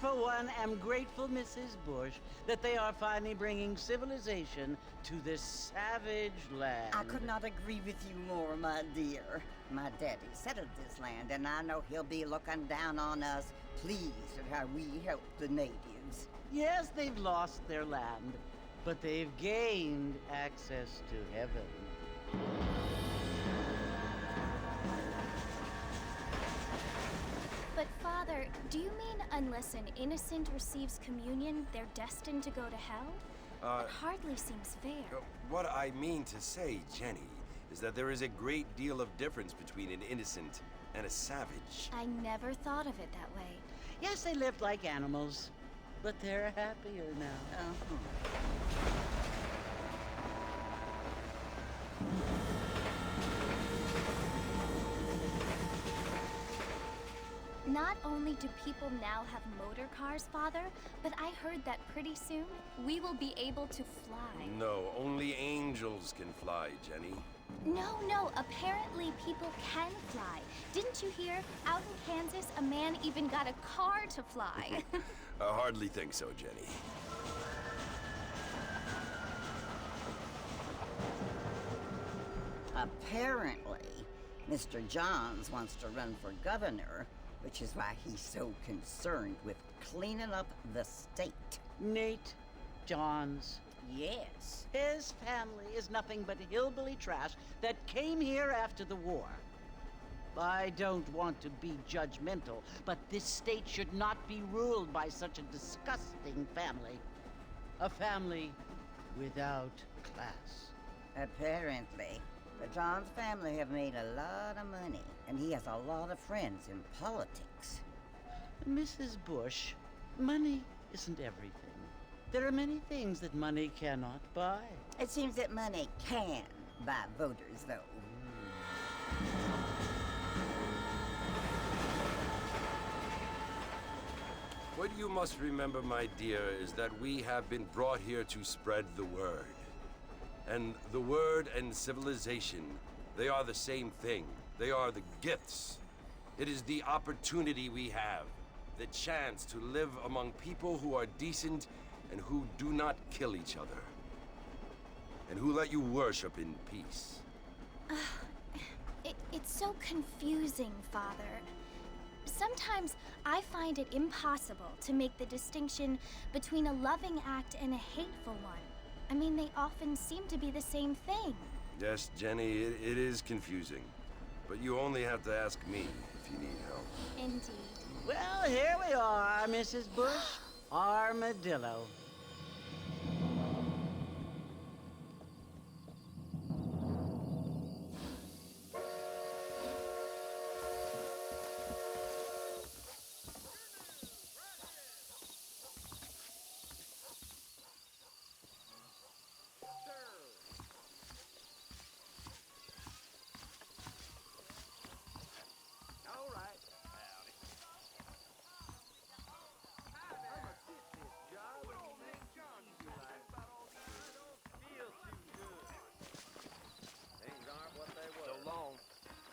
for one, am grateful, Mrs. Bush, that they are finally bringing civilization to this savage land. I could not agree with you more, my dear. My daddy settled this land, and I know he'll be looking down on us, pleased at how we help the natives. Yes, they've lost their land, but they've gained access to heaven. But Father, do you mean unless an innocent receives communion, they're destined to go to hell? It hardly seems fair. What I mean to say, Jenny, is that there is a great deal of difference between an innocent and a savage. I never thought of it that way. Yes, they lived like animals, but they're happier now. Not only do people now have motor cars, Father, but I heard that pretty soon we will be able to fly. No, only angels can fly, Jenny. No, apparently people can fly. Didn't you hear? Out in Kansas, a man even got a car to fly. I hardly think so, Jenny. Apparently, Mr. Johns wants to run for governor, which is why he's so concerned with cleaning up the state. Nate Johns. Yes. His family is nothing but hillbilly trash that came here after the war. I don't want to be judgmental, but this state should not be ruled by such a disgusting family. A family without class. Apparently. The Johns family have made a lot of money, and he has a lot of friends in politics. Mrs. Bush, money isn't everything. There are many things that money cannot buy. It seems that money can buy voters, though. What you must remember, my dear, is that we have been brought here to spread the word. And the word and civilization, they are the same thing. They are the gifts. It is the opportunity we have, the chance to live among people who are decent and who do not kill each other, and who let you worship in peace. It's so confusing, Father. Sometimes I find it impossible to make the distinction between a loving act and a hateful one. I mean, they often seem to be the same thing. Yes, Jenny, it is confusing. But you only have to ask me if you need help. Indeed. Well, here we are, Mrs. Bush. Armadillo.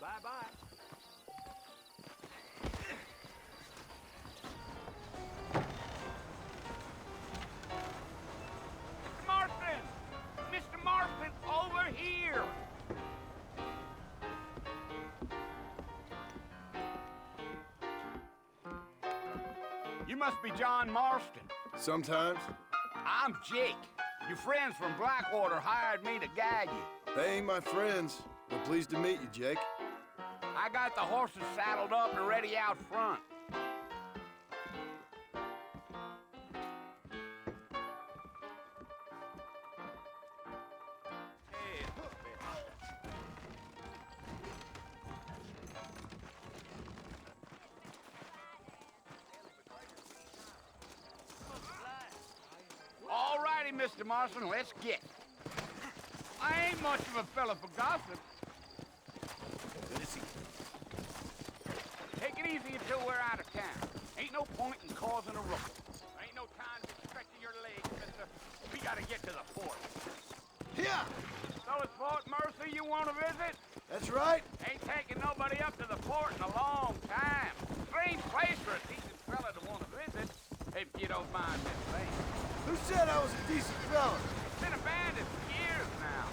Bye-bye. Martin! Mr. Martin, over here! You must be John Marston. Sometimes. I'm Jake. Your friends from Blackwater hired me to guide you. They ain't my friends, but pleased to meet you, Jake. I got the horses saddled up and ready out front. All righty, Mr. Marston, let's get. I ain't much of a fella for gossip. Take it easy until we're out of town. Ain't no point in causing a ruckus. Ain't no time to stretching your legs, mister. We gotta get to the fort. Here! So it's Fort Mercy you want to visit? That's right. Ain't taking nobody up to the fort in a long time. Strange place for a decent fella to want to visit. if you don't mind me saying. Who said I was a decent fella? It's been abandoned for years now.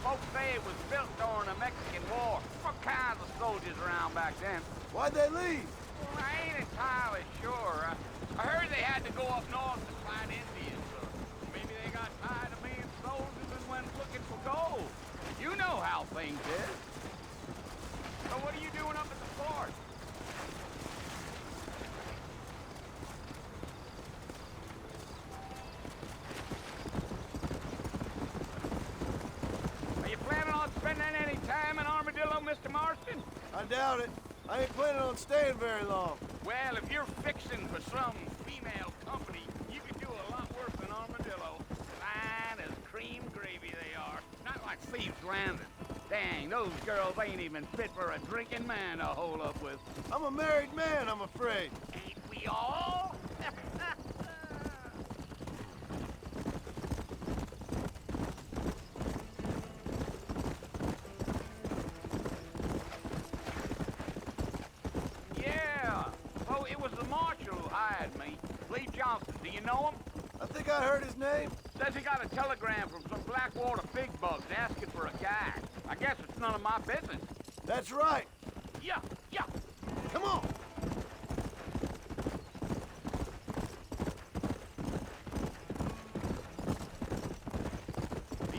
Folks say it was built during the Mexican War. What kinds of soldiers around back then? Why'd they leave? Well, I ain't entirely sure. I heard they had to go up north to find Indians. Or maybe they got tired of being soldiers and went looking for gold. You know how things is. So what are you doing up at the fort? Are you planning on spending any time in Armadillo, Mr. Marston? I doubt it. I ain't planning on staying very long. Well, if you're fixing for some female company, you can do a lot worse than Armadillo. Fine as cream gravy they are. Not like Thieves Landing. Dang, those girls ain't even fit for a drinking man to hold up with. I'm a married man, I'm afraid. Ain't we all? Yeah. Oh, it was the marshal who hired me. Lee Johnson. Do you know him? I think I heard his name. Says he got a telegram from some Blackwater big bugs asking for a guy. I guess it's none of my business. That's right. Yeah, yeah. Come on.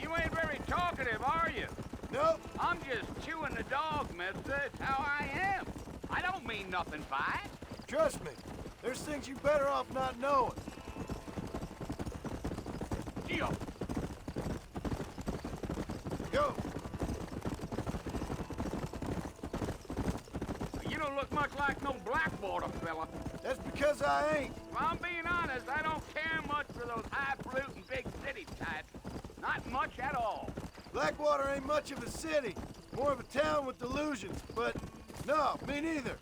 You ain't very talkative, are you? Nope. I'm just chewing the dog, mister. It's how I am. I don't mean nothing by it. Trust me. There's things you better off not knowing. Gio. Go. You don't look much like no Blackwater fella. That's because I ain't. If I'm being honest, I don't care much for those highfalutin big city types. Not much at all. Blackwater ain't much of a city. More of a town with delusions. But, no, me neither.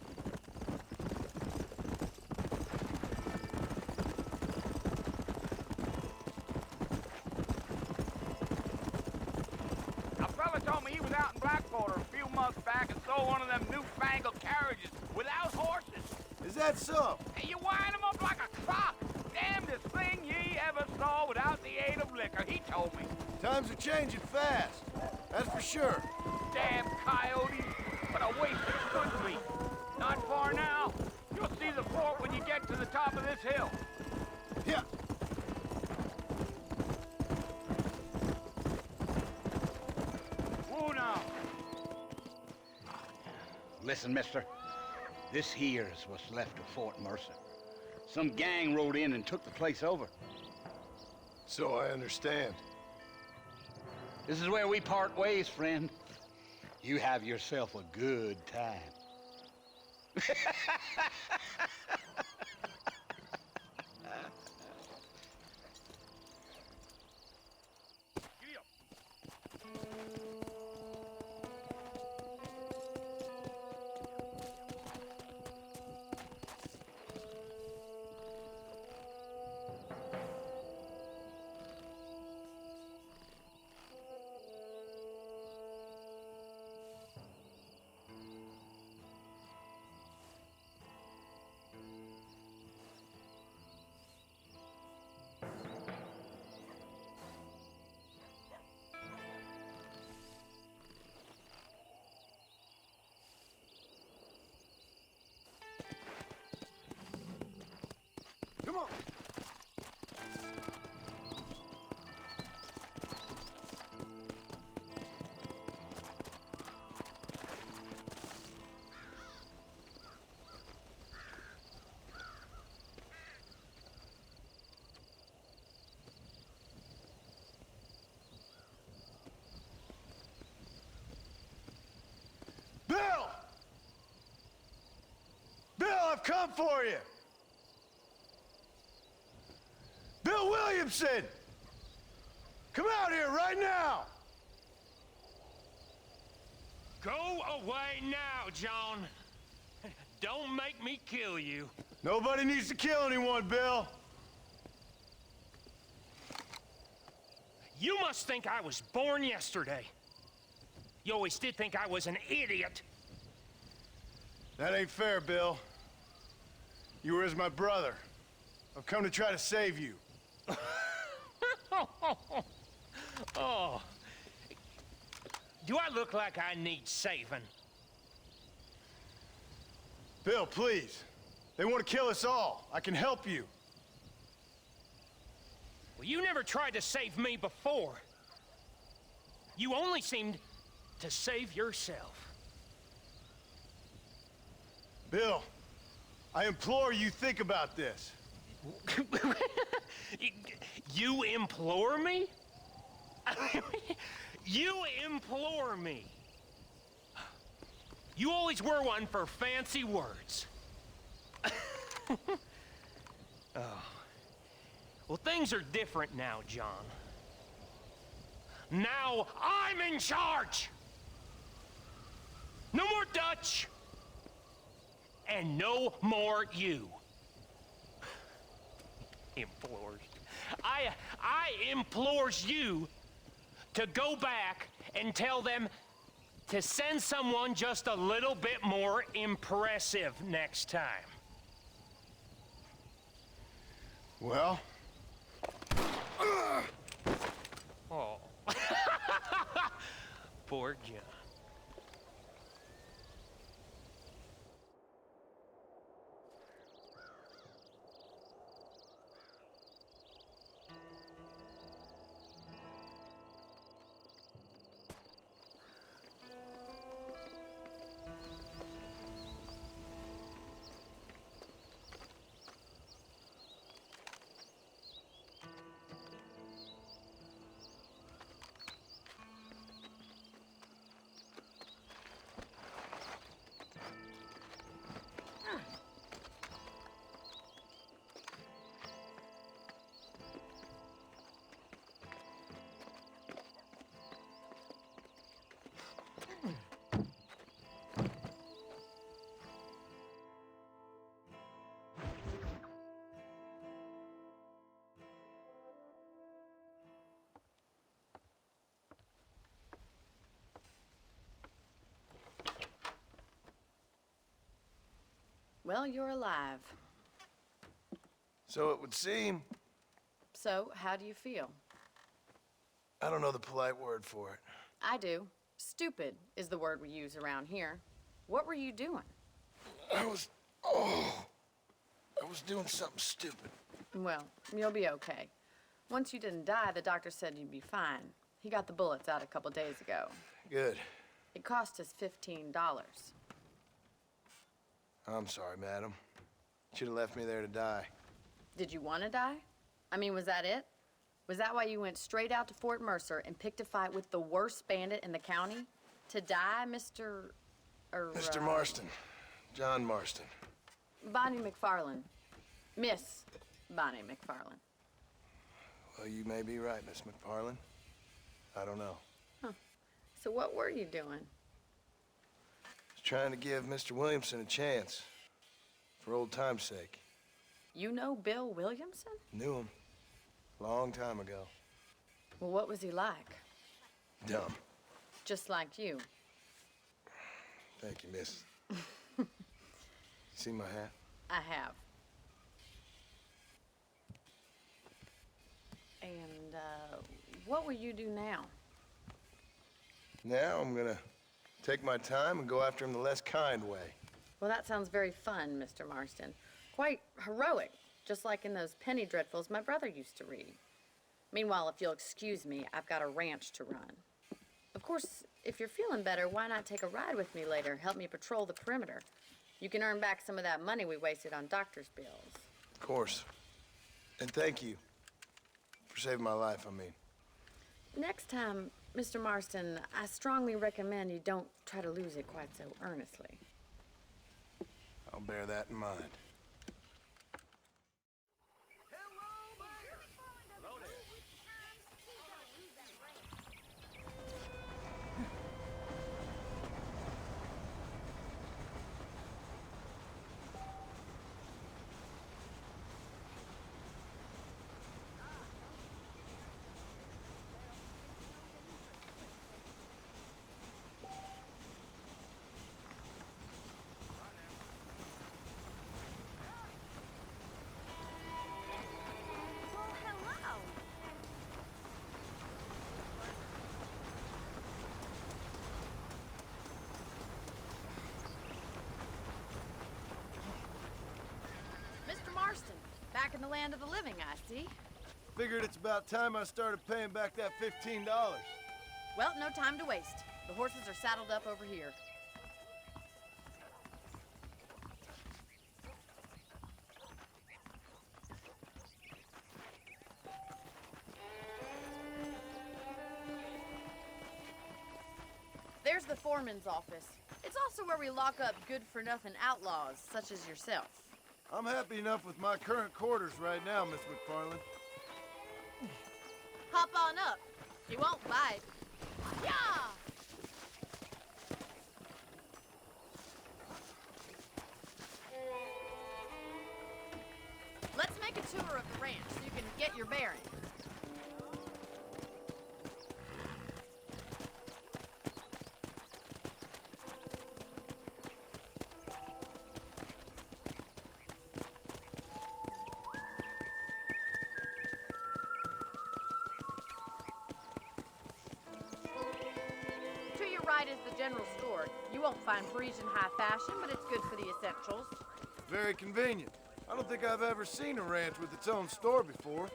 A fella told me he was out in Blackwater a few months back and saw one of them newfangled carriages without horses. Is that so? And you wind them up like a clock. Damnedest thing ye ever saw without the aid of liquor, he told me. Times are changing fast. That's for sure. Damn coyotes. What a waste it could be. Not far now. You'll see the fort when you get to the top of this hill. Yeah. Whoa now. Listen, mister. This here is what's left of Fort Mercer. Some gang rode in and took the place over. So I understand. This is where we part ways, friend. You have yourself a good time. Come on. Bill! Bill, I've come for you! Bill Williamson! Come out here right now! Go away now, John. Don't make me kill you. Nobody needs to kill anyone, Bill. You must think I was born yesterday. You always did think I was an idiot. That ain't fair, Bill. You were as my brother. I've come to try to save you. Oh. Do I look like I need saving? Bill, please. They want to kill us all. I can help you. Well, you never tried to save me before. You only seemed to save yourself. Bill, I implore you think about this. You implore me? You implore me. You always were one for fancy words. Oh. Well, things are different now, John. Now I'm in charge! No more Dutch! And no more you. Implores. I implores you to go back and tell them to send someone just a little bit more impressive next time. Well? Oh. Poor John. Well, you're alive. So it would seem. So, how do you feel? I don't know the polite word for it. I do. Stupid is the word we use around here. What were you doing? I was doing something stupid. Well, you'll be okay. Once you didn't die, the doctor said you'd be fine. He got the bullets out a couple days ago. Good. It cost us $15. I'm sorry, madam. Should have left me there to die. Did you want to die? I mean, was that it? Was that why you went straight out to Fort Mercer and picked a fight with the worst bandit in the county? To die, Mr. Mr. Marston. John Marston. Bonnie McFarland. Miss Bonnie McFarland. Well, you may be right, Miss McFarland. I don't know. So what were you doing? Just trying to give Mr. Williamson a chance. For old time's sake. You know Bill Williamson? Knew him. Long time ago. Well, what was he like? Dumb. Just like you. Thank you, miss. You see my hat? I have. And, what will you do now? Now I'm gonna take my time and go after him the less kind way. Well, that sounds very fun, Mr. Marston. Quite heroic, just like in those penny dreadfuls my brother used to read. Meanwhile, if you'll excuse me, I've got a ranch to run. Of course, if you're feeling better, why not take a ride with me later? Help me patrol the perimeter. You can earn back some of that money we wasted on doctor's bills. Of course. And thank you for saving my life, I mean. Next time, Mr. Marston, I strongly recommend you don't try to lose it quite so earnestly. I'll bear that in mind. land of the living, I see. Figured it's about time I started paying back that $15. Well, no time to waste. The horses are saddled up over here. There's the foreman's office. It's also where we lock up good-for-nothing outlaws, such as yourself. I'm happy enough with my current quarters right now, Miss McFarland. Hop on up. He won't bite. Yeah! Let's make a tour of the ranch so you can get your bearings. To your right is the general store. You won't find Parisian high fashion, but it's good for the essentials. Very convenient. I don't think I've ever seen a ranch with its own store before.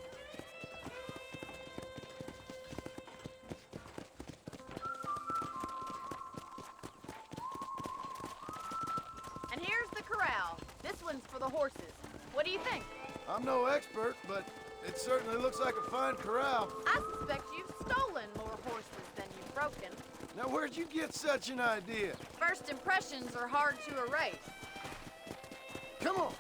And here's the corral. This one's for the horses. What do you think? I'm no expert, but it certainly looks like a fine corral. I suspect you've stolen more horses than you've broken. Now, where'd you get such an idea? First impressions are hard to erase. Come on.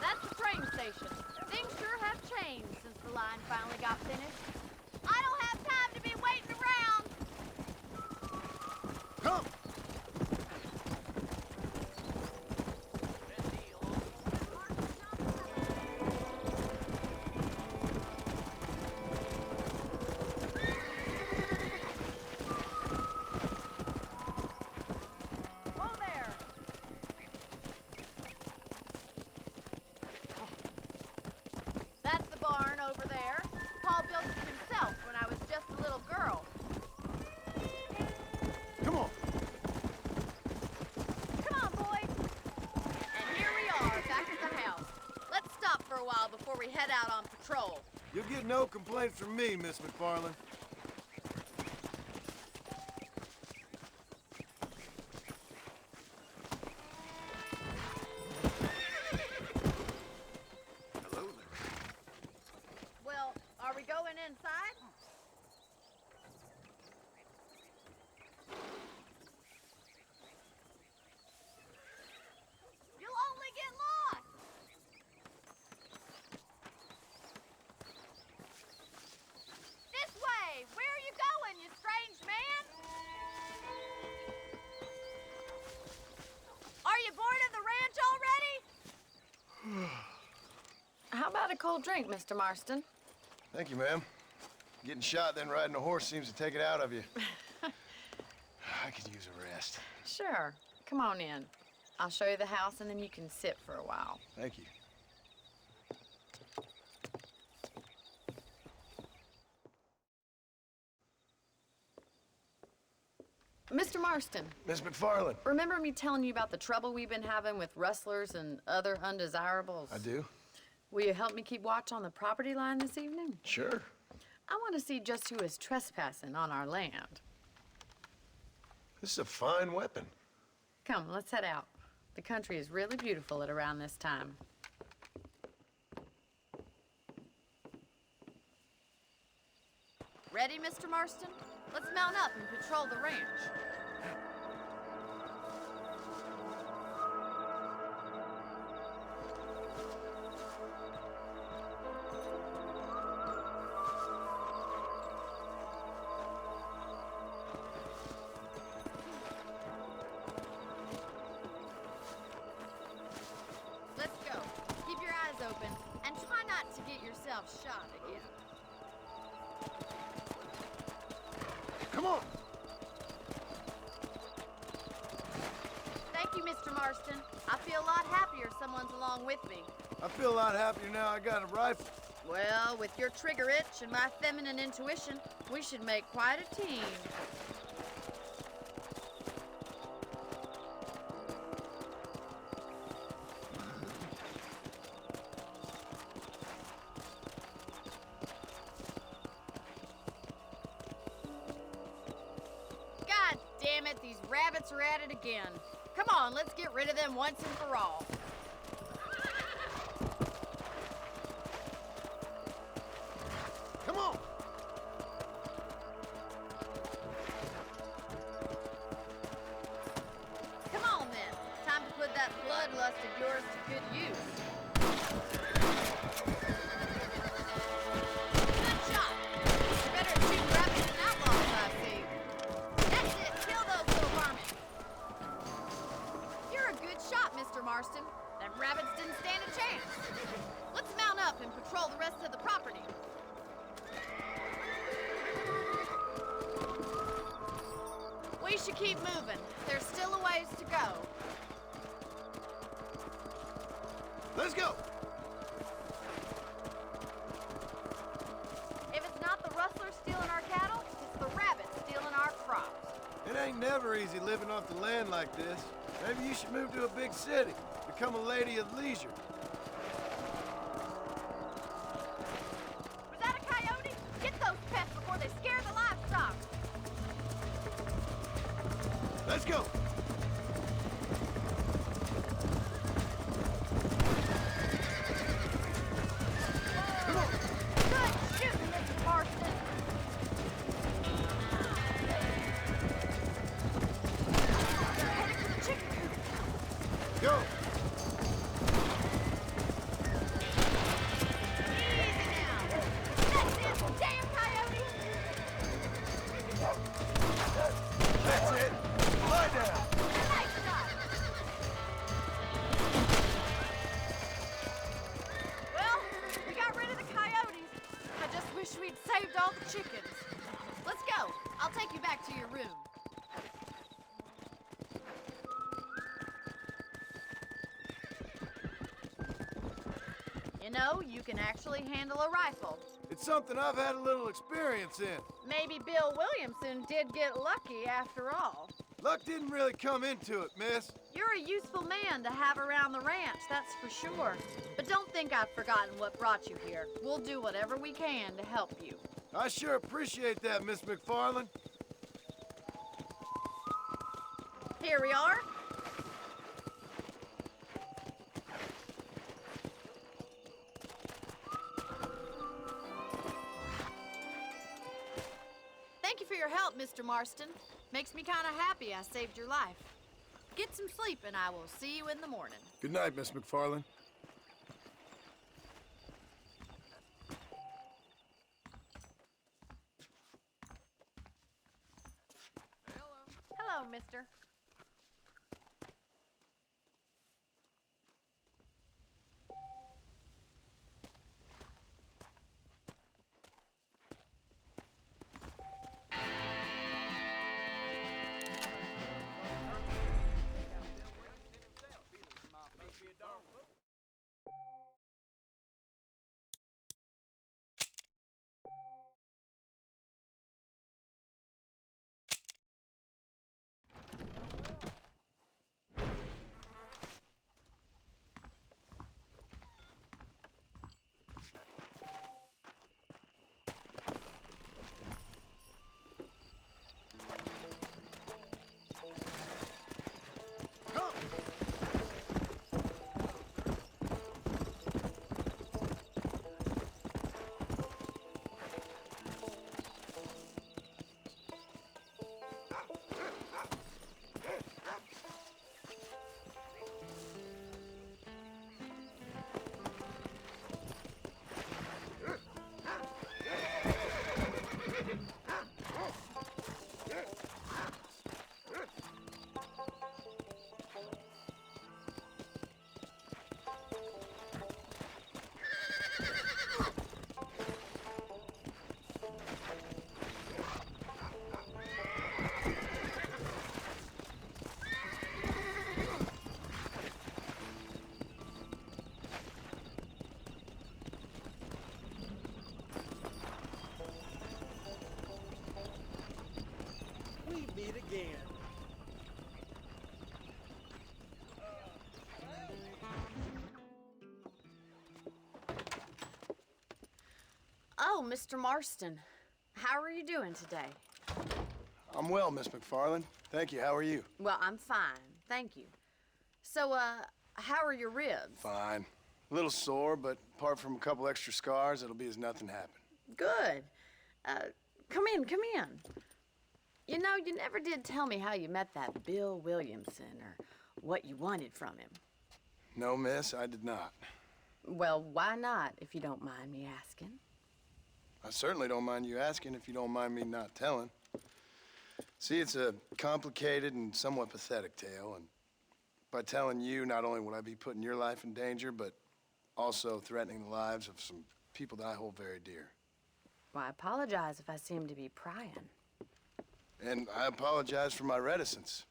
That's the train station. Things sure have changed since the line finally got finished. I don't have time to be waiting around. Come. Whoa there. That's the barn over there. Paul built it himself when I was just a little girl. Come on. Come on, boys. And here we are, back at the house. Let's stop for a while before we head out on patrol. You'll get no complaints from me, Miss McFarland. Hello there. Well, are we going inside? You'll only get lost. This way. Where are you going, you strange man? Are you bored of the ranch already? How about a cold drink, Mr. Marston? Thank you, ma'am. Getting shot then riding a horse seems to take it out of you. I could use a rest. Sure. Come on in. I'll show you the house and then you can sit for a while. Thank you. Mr. Marston, Miss McFarland. remember me telling you about the trouble we've been having with rustlers and other undesirables? I do. Will you help me keep watch on the property line this evening? Sure. I want to see just who is trespassing on our land. This is a fine weapon. Come, let's head out. The country is really beautiful at around this time. Ready, Mr. Marston? Let's mount up and patrol the ranch. Let's go. Keep your eyes open and try not to get yourself shot again. Come on. Thank you, Mr. Marston. I feel a lot happier someone's along with me. I feel a lot happier now I got a rifle. Well, with your trigger itch and my feminine intuition, we should make quite a team. Damn it, these rabbits are at it again. Come on, let's get rid of them once and for all. Come on! Come on then. Time to put that bloodlust of yours to good use. Good shot. You're better at shooting rabbits than outlaws, I see. That's it. Kill those little varmints. You're a good shot, Mr. Marston. Them rabbits didn't stand a chance. Let's mount up and patrol the rest of the property. We should keep moving. There's still a ways to go. Let's go! If it's not the rustlers stealing our cattle, it's the rabbits stealing our crops. It ain't never easy living off the land like this. Maybe you should move to a big city. Become a lady of leisure. Was that a coyote? Get those pests before they scare the livestock. Let's go! Come on! Good shooting, Mr. Marston. They're headed for the chicken coop. Go! Easy now. That's it, damn coyote. That's it! Lie down! Nice shot. Well, we got rid of the coyotes. I just wish we'd saved all the chickens. Let's go. I'll take you back to your room. You know, you can actually handle a rifle. It's something I've had a little experience in. Maybe Bill Williamson did get lucky after all. Luck didn't really come into it, miss. You're a useful man to have around the ranch, that's for sure. But don't think I've forgotten what brought you here. We'll do whatever we can to help you. I sure appreciate that, Miss McFarland. Here we are. Thank you for your help, Mr. Marston. Makes me kind of happy I saved your life. Get some sleep and I will see you in the morning. Good night, Miss McFarland. Hello, mister. Meet again. Oh, Mr. Marston. How are you doing today? I'm well, Miss McFarland. Thank you. How are you? Well, I'm fine, thank you. So, how are your ribs? Fine. A little sore, but apart from a couple extra scars, it'll be as nothing happened. Good. Come in, come in. You know, you never did tell me how you met that Bill Williamson or what you wanted from him. No, miss, I did not. Well, why not, if you don't mind me asking? I certainly don't mind you asking if you don't mind me not telling. See, it's a complicated and somewhat pathetic tale, and by telling you, not only would I be putting your life in danger, but also threatening the lives of some people that I hold very dear. Well, I apologize if I seem to be prying. And I apologize for my reticence.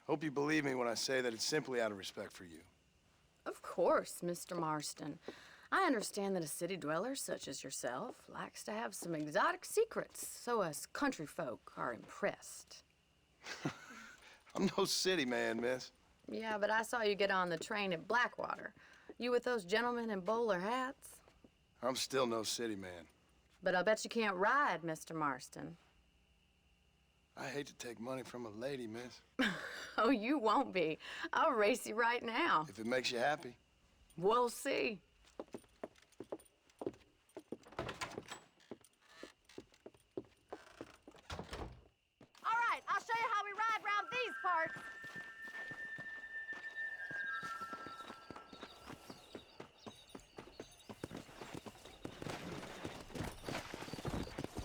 Hope you believe me when I say that it's simply out of respect for you. Of course, Mr. Marston. I understand that a city dweller such as yourself likes to have some exotic secrets, so us country folk are impressed. I'm no city man, miss. Yeah, but I saw you get on the train at Blackwater. You with those gentlemen in bowler hats? I'm still no city man. But I'll bet you can't ride, Mr. Marston. I hate to take money from a lady, miss. Oh, you won't be. I'll race you right now. If it makes you happy. We'll see. All right, I'll show you how we ride round these parts.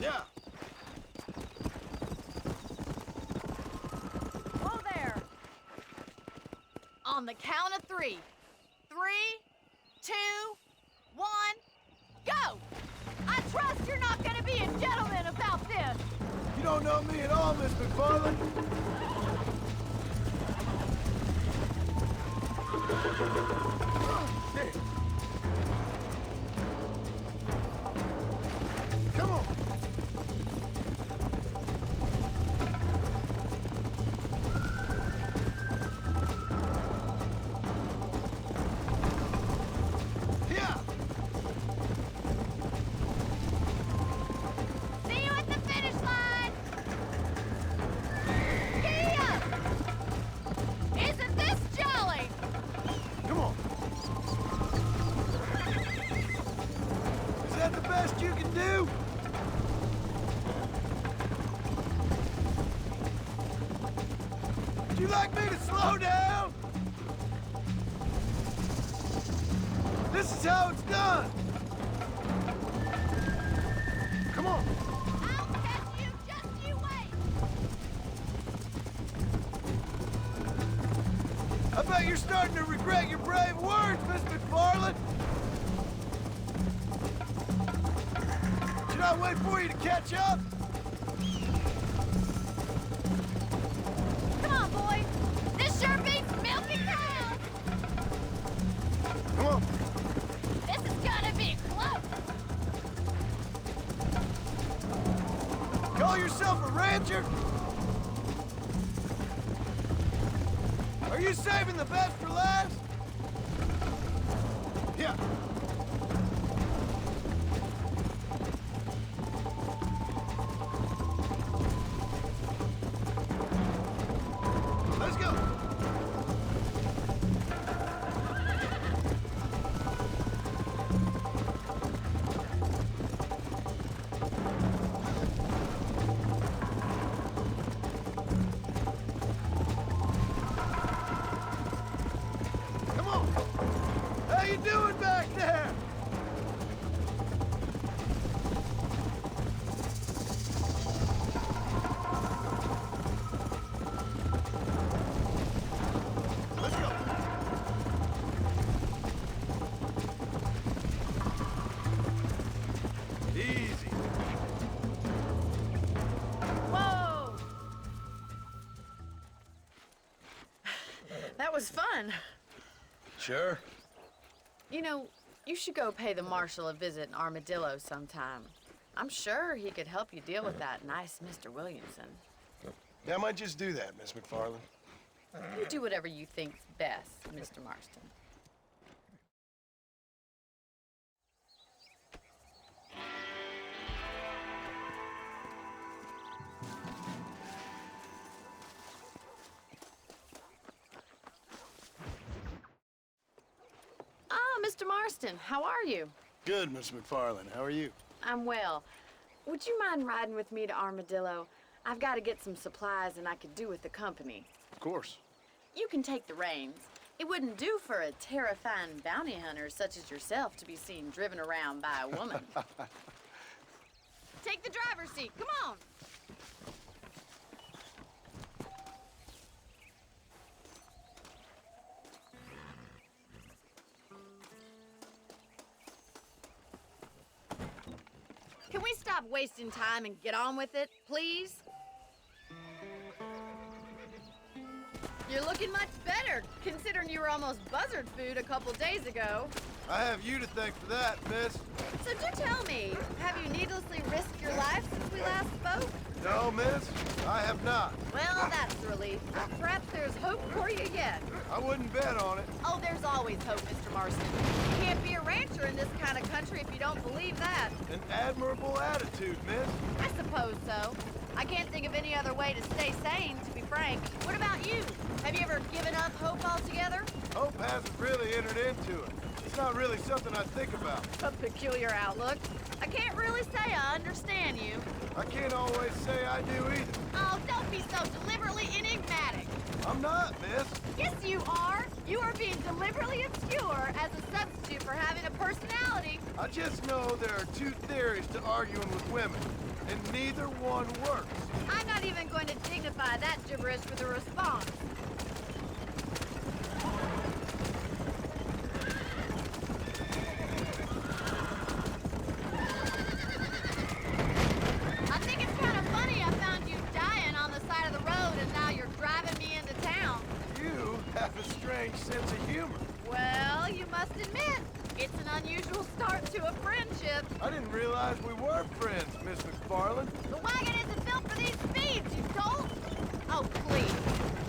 Yeah. Whoa there. On the count of 3. 3, 2, 1, go! I trust you're not gonna be a gentleman about this. You don't know me at all, Miss McFarland. Hey. Come on. Yeah. See you at the finish line! Kia! Isn't this jolly? Come on. Is that the best you can do? Would you like me to slow down? This is how it's done. Come on. I'll catch you, just you wait! I bet you're starting to regret your brave words, Miss McFarland. Should I wait for you to catch up? Come on, boys! This sure beats milking cows! Come on. This is gonna be close! Call yourself a rancher? Are you saving the best for last? Yeah. Let's go. Come on. How you doing back there? Let's go. Easy. Whoa! That was fun. Sure. You know, you should go pay the marshal a visit in Armadillo sometime. I'm sure he could help you deal with that nice Mr. Williamson. Yeah, I might just do that, Miss McFarland. You do whatever you think's best, Mr. Marston. Mr. Marston. How are you? Good, Miss McFarland. How are you? I'm well. Would you mind riding with me to Armadillo? I've got to get some supplies and I could do with the company. Of course. You can take the reins. It wouldn't do for a terrifying bounty hunter such as yourself to be seen driven around by a woman. Take the driver's seat. Come on. Can we stop wasting time and get on with it, please? You're looking much better, considering you were almost buzzard food a couple days ago. I have you to thank for that, miss. So do tell me, have you needlessly risked your life since we last spoke? No, miss, I have not. Well, that's a relief. Perhaps there's hope for you yet. I wouldn't bet on it. Oh, there's always hope, Mr. Marston. You can't be a rancher in this kind of country if you don't believe that. An admirable attitude, miss. I suppose so. I can't think of any other way to stay sane, to be frank. What about you? Have you ever given up hope altogether? Hope hasn't really entered into it. It's not really something I think about. A peculiar outlook. I can't really say I understand you. I can't always say I do either. Oh, don't be so deliberately enigmatic. I'm not, miss. Yes, you are. You are being deliberately obscure as a substitute for having a personality. I just know there are two theories to arguing with women, and neither one works. I'm not even going to dignify that gibberish with a response. I think it's kind of funny I found you dying on the side of the road and now you're driving me into town. You have a strange sense of humor. Well, you must admit, it's an unusual start to a friendship. I didn't realize we were friends, Miss McFarland. The wagon isn't built for these speeds, you dolt! Oh, please.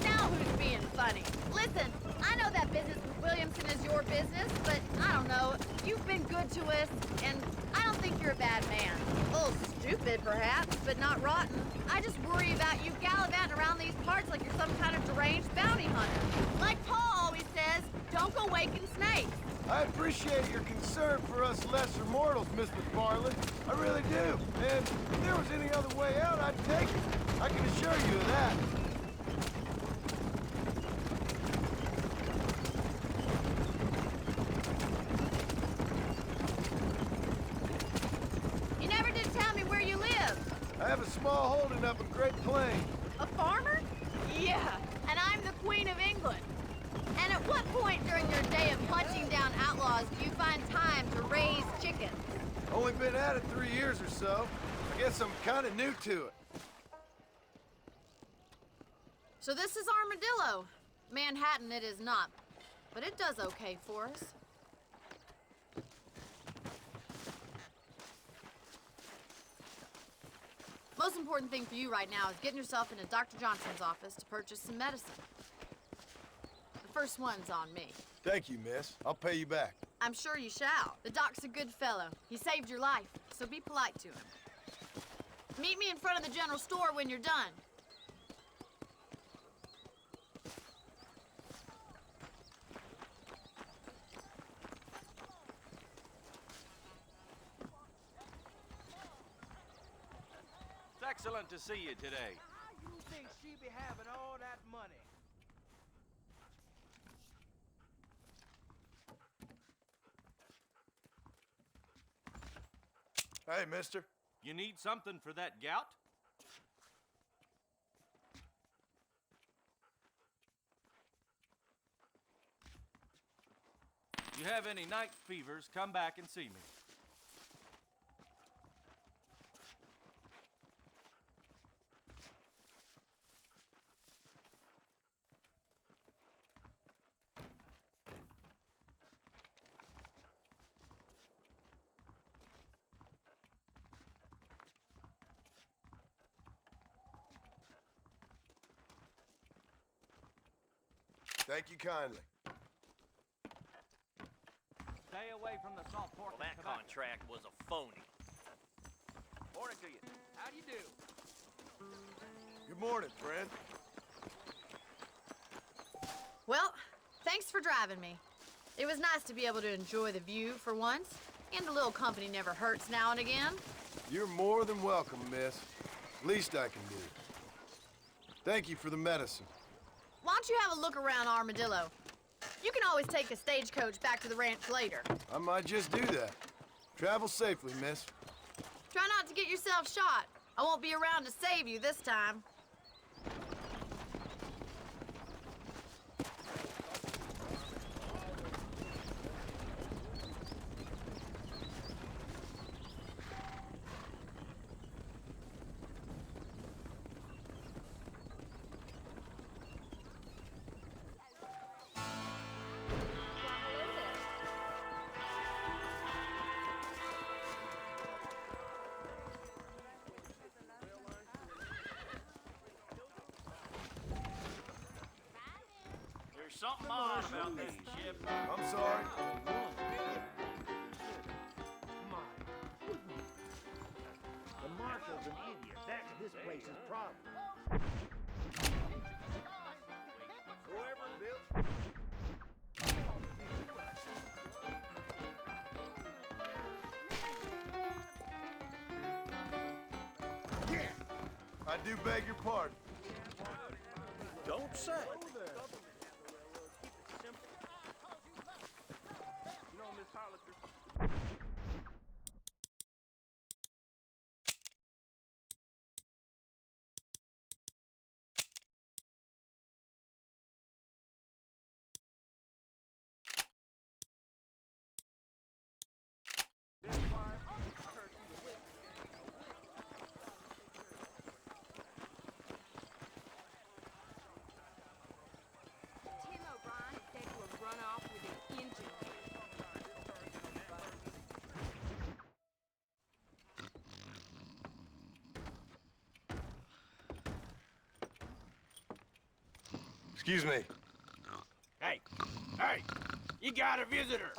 Now who's being funny? Listen, I know that business with Williamson is your business, but I don't know. You've been good to us, and I don't think you're a bad man. A little stupid, perhaps, but not rotten. I just worry about you gallivanting around these parts like you're some kind of deranged bounty hunter. Like Paul always says, don't go waking snakes. I appreciate your concern for us lesser mortals, Miss McFarland. I really do. And if there was any other way out, I'd take it. I can assure you of that. You never did tell me where you live. I have a small holding up in Great Plains. A farmer? Yeah, and I'm the Queen of England. And at what point during your day of hunting down outlaws do you find time to raise chickens? Only been at it 3 years or so. I guess I'm kind of new to it. So this is Armadillo. Manhattan it is not, but it does okay for us. Most important thing for you right now is getting yourself into Dr. Johnson's office to purchase some medicine. The first one's on me. Thank you, miss. I'll pay you back. I'm sure you shall. The doc's a good fellow. He saved your life, so be polite to him. Meet me in front of the general store when you're done. It's excellent to see you today. How you think she be having all that money? Hey, mister. You need something for that gout? You have any night fevers, come back and see me. Thank you kindly. Stay away from the salt pork Well, and that tobacco. contract was a phony. Morning to you. How do you do? Good morning, friend. Well, thanks for driving me. It was nice to be able to enjoy the view for once, and a little company never hurts now and again. You're more than welcome, miss. Least I can do. Thank you for the medicine. Why don't you have a look around Armadillo? You can always take a stagecoach back to the ranch later. I might just do that. Travel safely, miss. Try not to get yourself shot. I won't be around to save you this time. There's something odd about this ship. I'm sorry. The marshal's an idiot. That's this place's problem. Whoever built... I do beg your pardon. Don't say. Tim O'Brien said you were run off with an engine. Excuse me. Hey, hey, you got a visitor.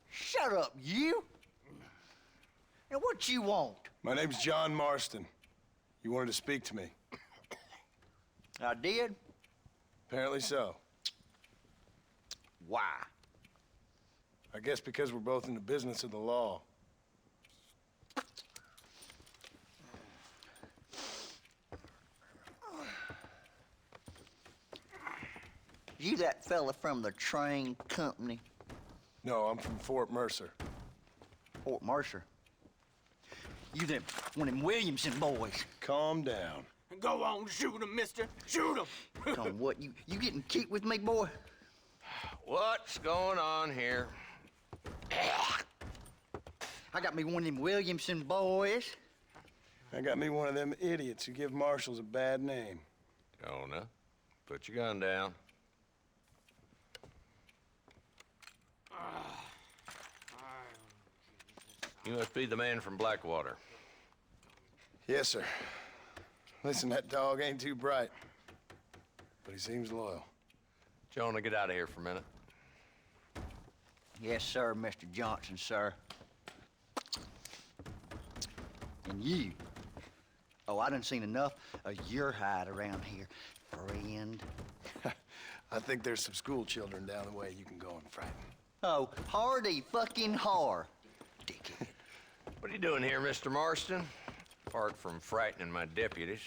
Shut up, you! And what you want? My name's John Marston. You wanted to speak to me. I did? Apparently so. Why? I guess because we're both in the business of the law. You that fella from the train company, No, I'm from Fort Mercer. Fort Mercer? You them one of them Williamson boys. Calm down. Go on, shoot him, mister. Shoot him. On what, you getting kicked with me, boy? What's going on here? I got me one of them Williamson boys. I got me one of them idiots who give marshals a bad name. Jonah, put your gun down. You must be the man from Blackwater. Yes, sir. Listen, that dog ain't too bright, but he seems loyal. Jonah, get out of here for a minute. Yes, sir, Mr. Johnson, sir. And you. Oh, I done seen enough of your hide around here, friend. I think there's some school children down the way you can go and frighten. Oh, hardy fucking har. Dickhead. What are you doing here, Mr. Marston? Apart from frightening my deputies.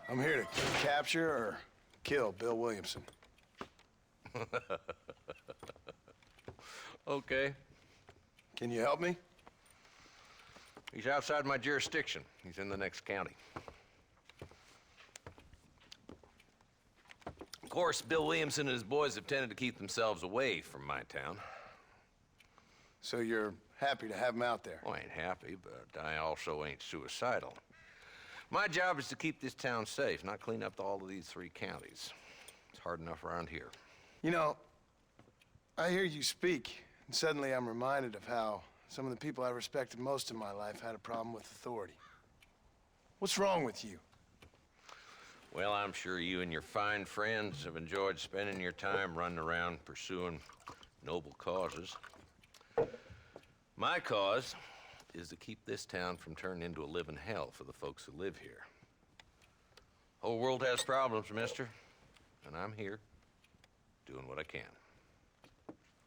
I'm here to capture or kill Bill Williamson. Okay. Can you help me? He's outside my jurisdiction. He's in the next county. Of course, Bill Williamson and his boys have tended to keep themselves away from my town. So you're happy to have him out there? Well, I ain't happy, but I also ain't suicidal. My job is to keep this town safe, not clean up all of these 3 counties. It's hard enough around here. You know, I hear you speak, and suddenly I'm reminded of how some of the people I respected most in my life had a problem with authority. What's wrong with you? Well, I'm sure you and your fine friends have enjoyed spending your time running around pursuing noble causes. My cause is to keep this town from turning into a living hell for the folks who live here. Whole world has problems, mister. And I'm here, doing what I can.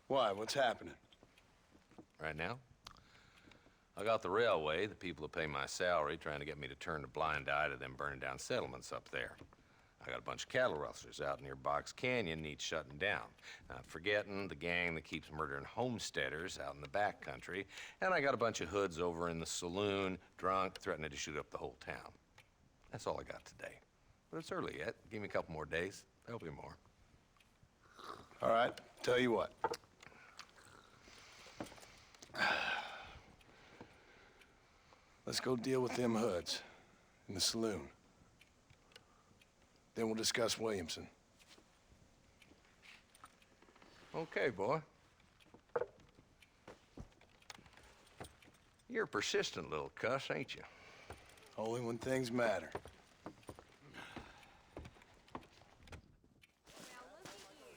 Why? What's happening? Right now, I got the railway, the people that pay my salary, trying to get me to turn a blind eye to them burning down settlements up there. I got a bunch of cattle rustlers out near Box Canyon needs shutting down. Not forgetting the gang that keeps murdering homesteaders out in the back country. And I got a bunch of hoods over in the saloon, drunk, threatening to shoot up the whole town. That's all I got today. But it's early yet. Give me a couple more days. There'll be more. All right, tell you what. Let's go deal with them hoods in the saloon. Then we'll discuss Williamson. Okay, boy. You're a persistent little cuss, ain't you? Only when things matter.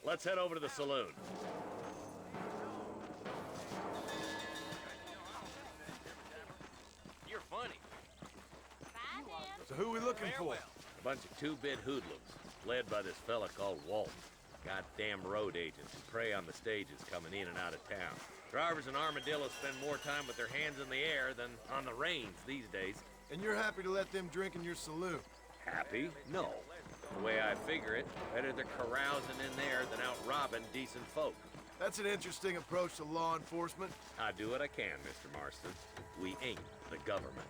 Let's head over to the saloon. You're funny. So who we looking for? A bunch of two-bit hoodlums, led by this fella called Walton. Goddamn road agents who prey on the stages coming in and out of town. Drivers in Armadillo spend more time with their hands in the air than on the reins these days. And you're happy to let them drink in your saloon? Happy? No. The way I figure it, better they're carousing in there than out robbing decent folk. That's an interesting approach to law enforcement. I do what I can, Mr. Marston. We ain't the government.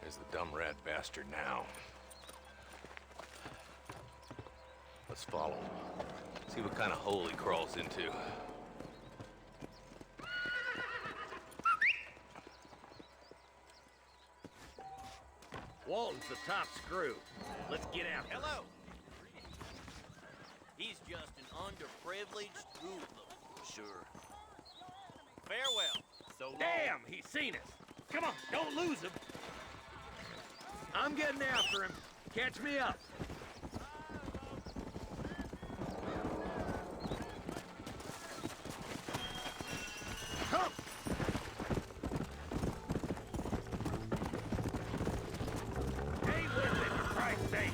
There's the dumb rat bastard now. Let's follow him. See what kind of hole he crawls into. Walton's the top screw. Let's get out. Hello. He's just an underprivileged hoodlum. Sure. Farewell. So long. Damn, he's seen us. Come on, don't lose him. I'm getting after him. Catch me up. Come! Hey, with it, for Christ's sake.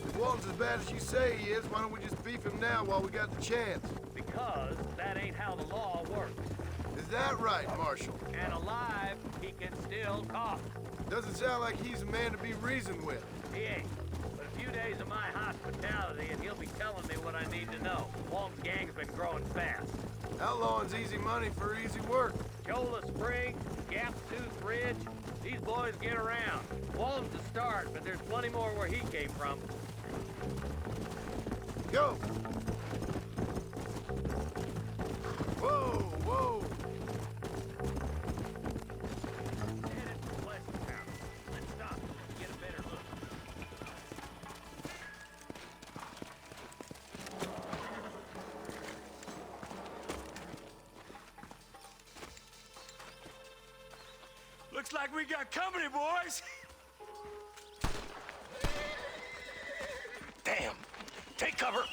If Walton's as bad as you say he is, why don't we just beef him now while we got the chance? Because that ain't how the law works. Is that right, Marshal? And alive, he can still talk. Doesn't sound like he's a man to be reasoned with. He ain't. But a few days of my hospitality and he'll be telling me what I need to know. Walton's gang's been growing fast. Outlawing's easy money for easy work. Cholla Springs, Gap Tooth Ridge. These boys get around. Walton's the start, but there's plenty more where he came from. Go! Whoa, whoa! Headed for Pleasant Town. Let's stop and get a better look. Looks like we got company, boys. Damn! Take cover!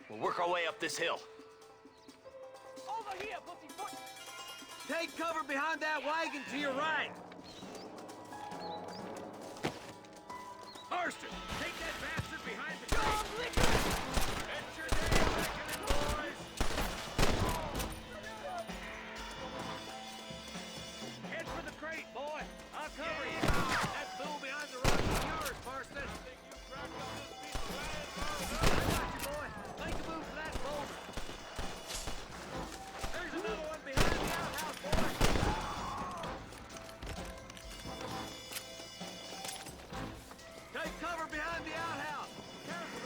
We'll work our way up this hill. Over here, pussyfoot! Take cover behind that wagon to your right. Marston, take that bastard behind the crate. It's your day of reckoning, boys. Head for the crate, boy. I'll cover you. That fool behind the rock is yours, Marston. I got you, boy. Make a move for that boulder. There's another one behind the outhouse, boy. Take cover behind the outhouse. Careful,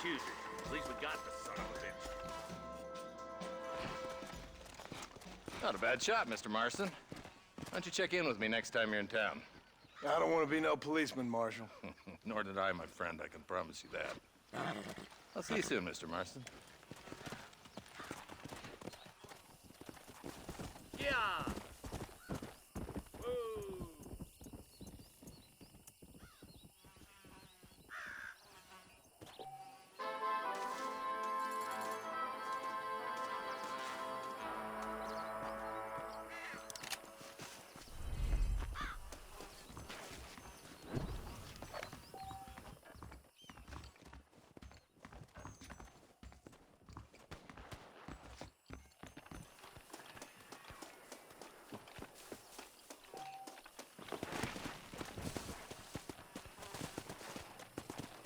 accusers. At least we got the son of a bitch. Not a bad shot, Mr. Marston. Why don't you check in with me next time you're in town? I don't want to be no policeman, Marshal. Nor did I, my friend. I can promise you that. I'll see you soon, Mr. Marston. Yeah! Woo!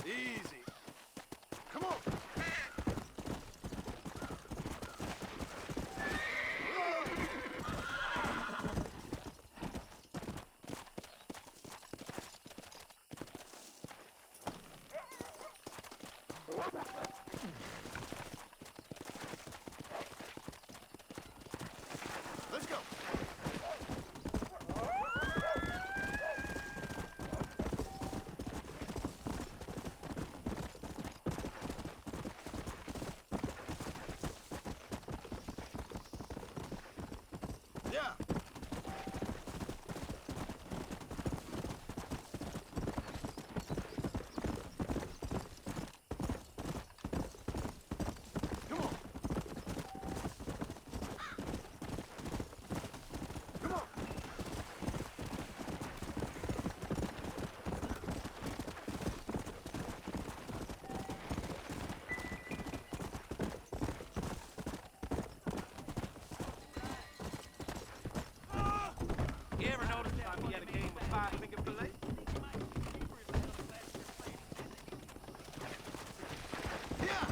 Easy. Come on. Let's go. Yeah. Come on. Come on. You ever notice time we had a game of five-finger fillet? Yeah.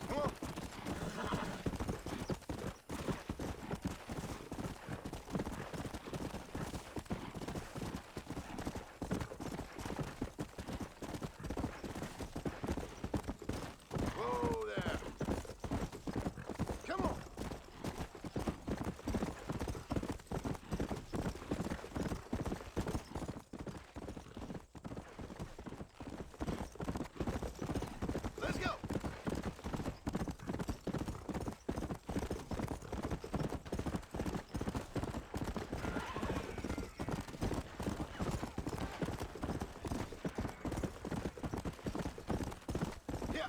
Come on. Whoa there. Come on. Let's go. Yeah.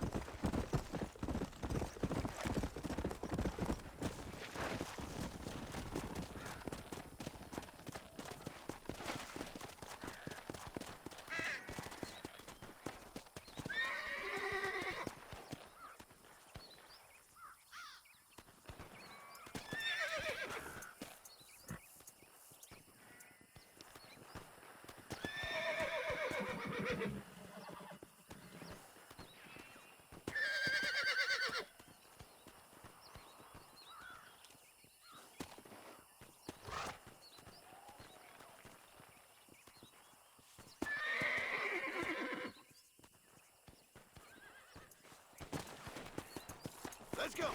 Let's go.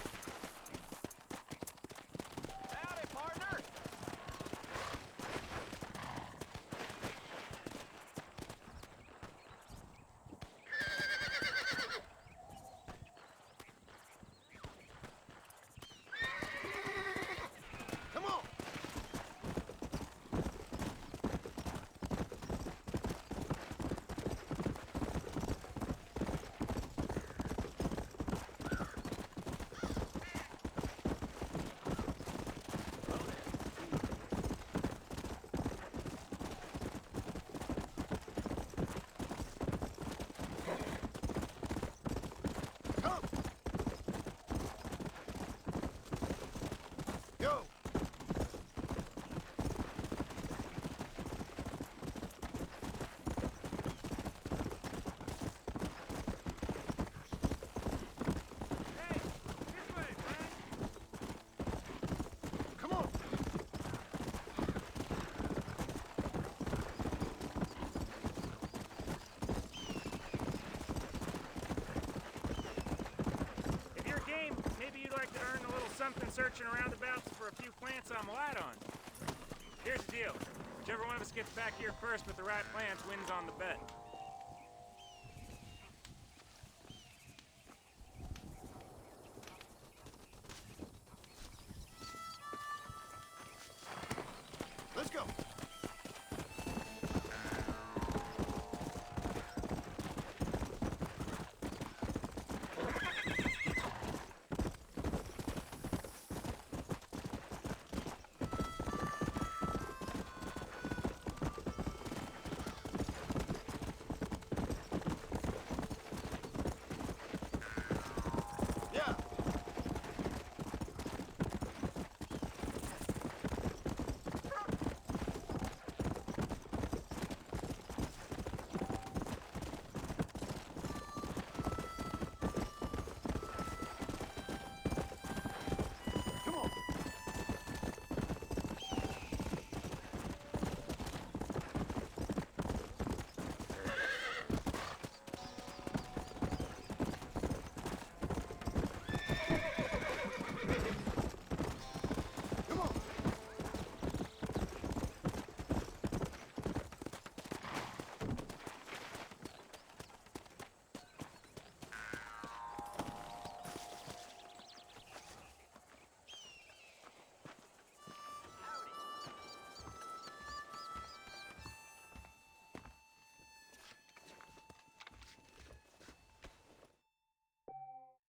Howdy, partner. Come on. been searching roundabouts for a few plants I'm light on. Here's the deal. Whichever one of us gets back here first with the right plants wins on the bet.